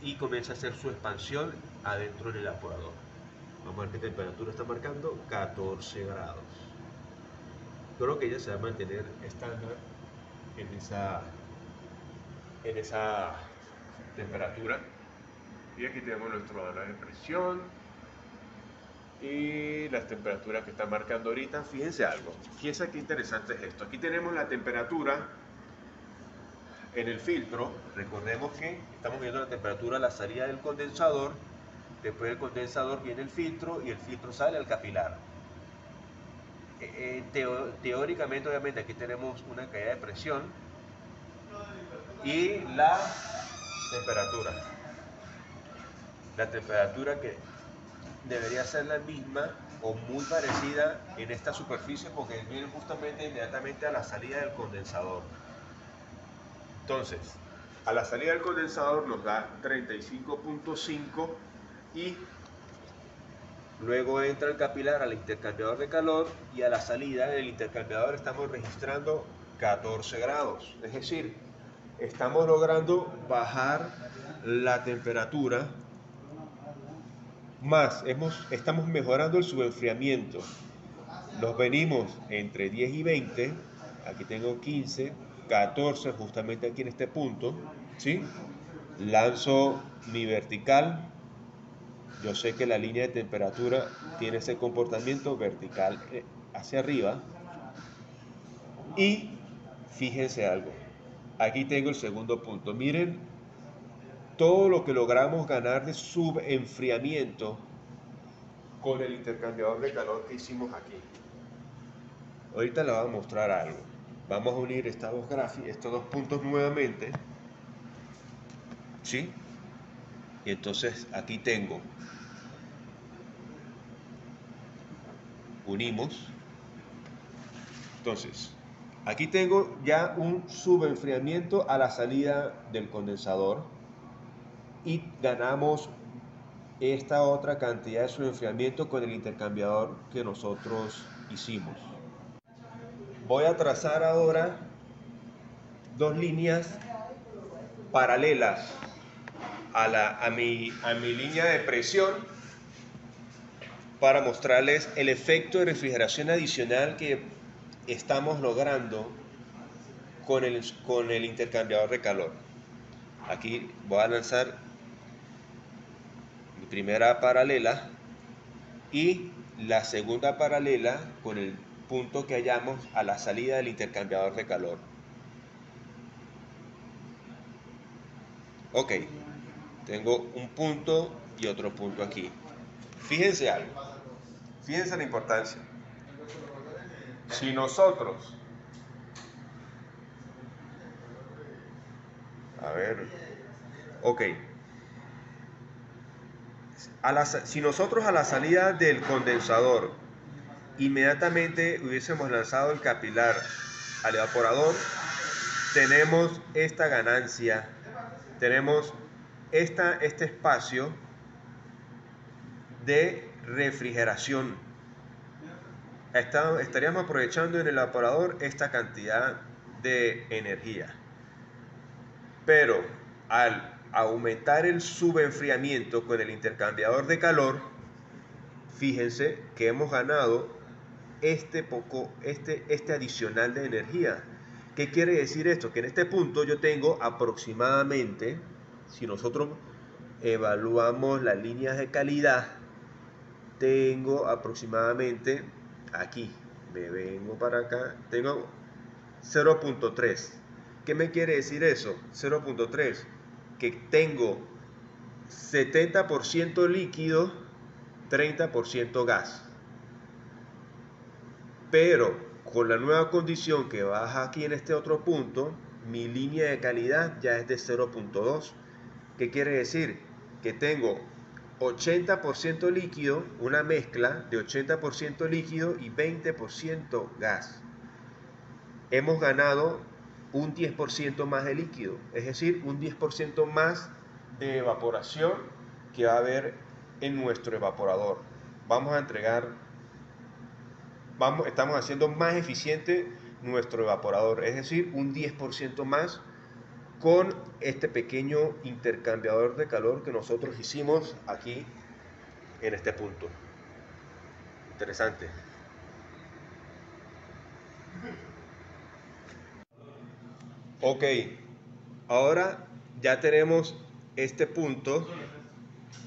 y comienza a hacer su expansión adentro del evaporador. Vamos a ver qué temperatura está marcando, 14 grados. Creo que ella se va a mantener estándar en esa temperatura. Y aquí tenemos nuestro valor de presión y las temperaturas que están marcando ahorita. Fíjense algo, fíjense qué interesante es esto. Aquí tenemos la temperatura en el filtro. Recordemos que estamos viendo la temperatura a la salida del condensador. Después del condensador viene el filtro y el filtro sale al capilar. Teóricamente, obviamente, aquí tenemos una caída de presión y la temperatura. La temperatura que debería ser la misma o muy parecida en esta superficie porque viene justamente inmediatamente a la salida del condensador. Entonces, a la salida del condensador nos da 35.5 y luego entra el capilar al intercambiador de calor y a la salida del intercambiador estamos registrando 14 grados. Es decir, estamos logrando bajar la temperatura más, estamos mejorando el subenfriamiento. Nos venimos entre 10 y 20, aquí tengo 15, 14 justamente aquí en este punto, ¿sí? Lanzo mi vertical. Yo sé que la línea de temperatura tiene ese comportamiento vertical hacia arriba. Y fíjense algo, aquí tengo el segundo punto. Miren todo lo que logramos ganar de subenfriamiento con el intercambiador de calor que hicimos aquí. Ahorita les voy a mostrar algo. Vamos a unir estos dos puntos nuevamente, ¿sí? Y entonces aquí tengo, unimos. Entonces, aquí tengo ya un subenfriamiento a la salida del condensador y ganamos esta otra cantidad de subenfriamiento con el intercambiador que nosotros hicimos. Voy a trazar ahora dos líneas paralelas a mi línea de presión para mostrarles el efecto de refrigeración adicional que estamos logrando con el intercambiador de calor. Aquí voy a lanzar mi primera paralela y la segunda paralela con el punto que hallamos a la salida del intercambiador de calor. Ok, tengo un punto y otro punto aquí. Fíjense algo, fíjense la importancia. Si nosotros, a ver, ok, si nosotros a la salida del condensador inmediatamente hubiésemos lanzado el capilar al evaporador, tenemos esta ganancia, tenemos este espacio de refrigeración. Estaríamos aprovechando en el evaporador esta cantidad de energía. Pero al aumentar el subenfriamiento con el intercambiador de calor, fíjense que hemos ganado este adicional de energía. ¿Qué quiere decir esto? Que en este punto yo tengo aproximadamente, si nosotros evaluamos las líneas de calidad, tengo aproximadamente, aquí, me vengo para acá, tengo 0.3. ¿Qué me quiere decir eso? 0.3, que tengo 70% líquido, 30% gas. Pero con la nueva condición que baja aquí en este otro punto, mi línea de calidad ya es de 0.2. ¿Qué quiere decir? Que tengo 80% líquido, una mezcla de 80% líquido y 20% gas. Hemos ganado un 10% más de líquido, es decir, un 10% más de evaporación que va a haber en nuestro evaporador. Estamos haciendo más eficiente nuestro evaporador, es decir, un 10% más con este pequeño intercambiador de calor que nosotros hicimos aquí en este punto. Interesante. Ok, ahora ya tenemos este punto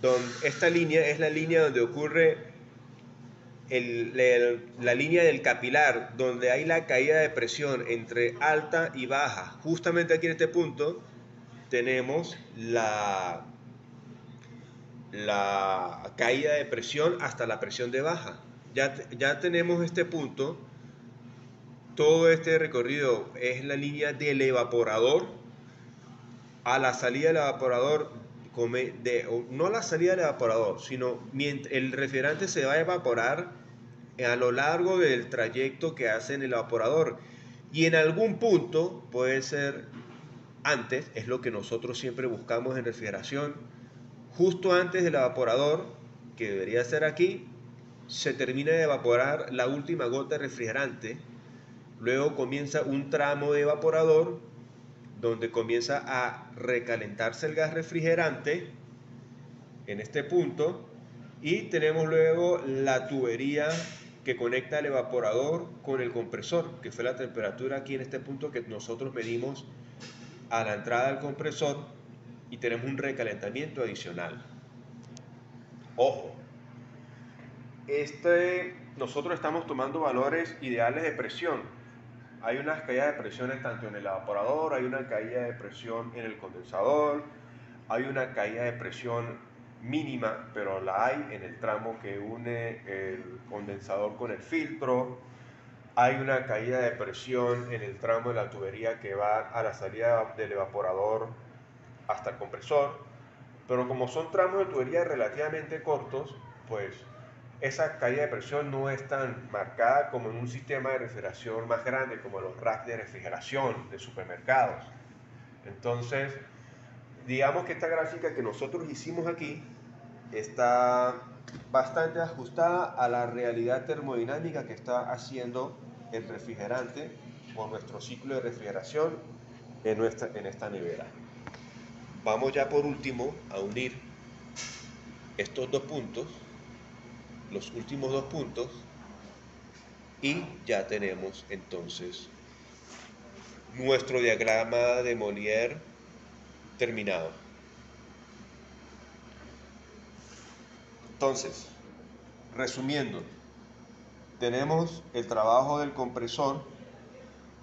donde esta línea es la línea donde ocurre la línea del capilar, donde hay la caída de presión entre alta y baja. Justamente aquí en este punto tenemos la caída de presión hasta la presión de baja. Ya tenemos este punto. Todo este recorrido es la línea del evaporador a la salida del evaporador, no a la salida del evaporador, sino mientras el refrigerante se va a evaporar a lo largo del trayecto que hace en el evaporador. Y en algún punto, puede ser antes, es lo que nosotros siempre buscamos en refrigeración, justo antes del evaporador, que debería ser aquí, se termina de evaporar la última gota de refrigerante. Luego comienza un tramo de evaporador donde comienza a recalentarse el gas refrigerante en este punto, y tenemos luego la tubería que conecta el evaporador con el compresor, que fue la temperatura aquí en este punto que nosotros medimos a la entrada del compresor, y tenemos un recalentamiento adicional. Ojo, nosotros estamos tomando valores ideales de presión. Hay unas caídas de presiones tanto en el evaporador, hay una caída de presión en el condensador, hay una caída de presión mínima, pero la hay en el tramo que une el condensador con el filtro. Hay una caída de presión en el tramo de la tubería que va a la salida del evaporador hasta el compresor. Pero como son tramos de tubería relativamente cortos, pues esa caída de presión no es tan marcada como en un sistema de refrigeración más grande, como los racks de refrigeración de supermercados. Entonces, digamos que esta gráfica que nosotros hicimos aquí está bastante ajustada a la realidad termodinámica que está haciendo el refrigerante o nuestro ciclo de refrigeración en esta nevera. Vamos ya por último a unir estos dos puntos, los últimos dos puntos, y ya tenemos entonces nuestro diagrama de Molière terminado. Entonces, resumiendo, tenemos el trabajo del compresor,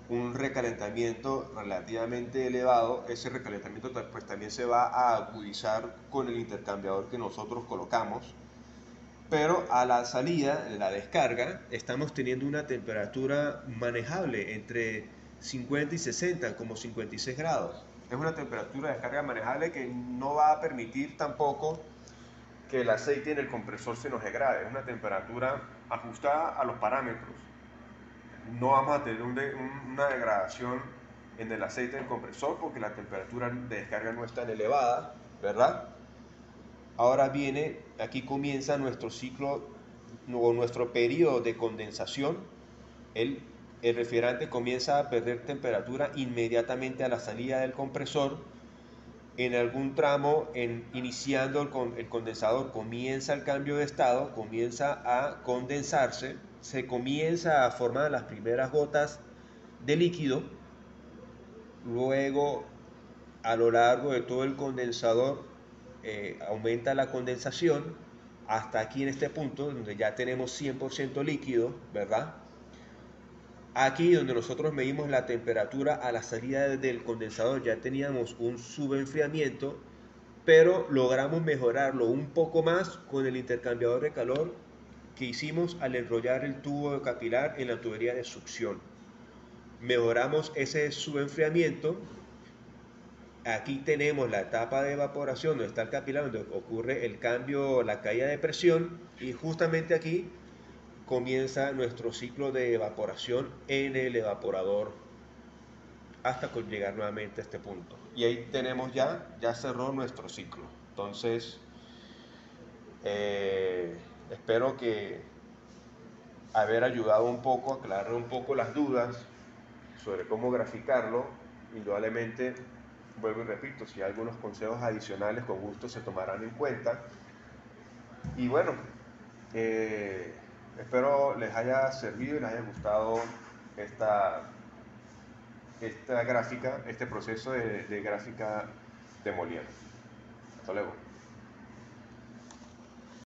un recalentamiento relativamente elevado. Ese recalentamiento pues también se va a agudizar con el intercambiador que nosotros colocamos, pero a la salida, en la descarga, estamos teniendo una temperatura manejable entre 50 y 60, como 56 grados. Es una temperatura de descarga manejable que no va a permitir tampoco que el aceite en el compresor se nos degrade. Es una temperatura ajustada a los parámetros. No vamos a tener una degradación en el aceite del compresor porque la temperatura de descarga no es tan elevada, ¿verdad? Ahora viene, aquí comienza nuestro ciclo o nuestro periodo de condensación. El refrigerante comienza a perder temperatura inmediatamente a la salida del compresor. En algún tramo, iniciando el condensador, comienza el cambio de estado, comienza a condensarse, se comienza a formar las primeras gotas de líquido. Luego, a lo largo de todo el condensador, aumenta la condensación hasta aquí en este punto donde ya tenemos 100% líquido, ¿verdad? Aquí donde nosotros medimos la temperatura a la salida del condensador ya teníamos un subenfriamiento, pero logramos mejorarlo un poco más con el intercambiador de calor que hicimos al enrollar el tubo capilar en la tubería de succión. Mejoramos ese subenfriamiento. Aquí tenemos la etapa de evaporación, donde está el capilar, donde ocurre el cambio, la caída de presión, y justamente aquí comienza nuestro ciclo de evaporación en el evaporador hasta llegar nuevamente a este punto. Y ahí tenemos ya cerró nuestro ciclo. Entonces, espero que haber ayudado un poco, aclarar un poco las dudas sobre cómo graficarlo. Indudablemente vuelvo y repito, si hay algunos consejos adicionales con gusto se tomarán en cuenta. Y bueno, espero les haya servido y les haya gustado esta, esta gráfica, este proceso de gráfica de Molière. Hasta luego.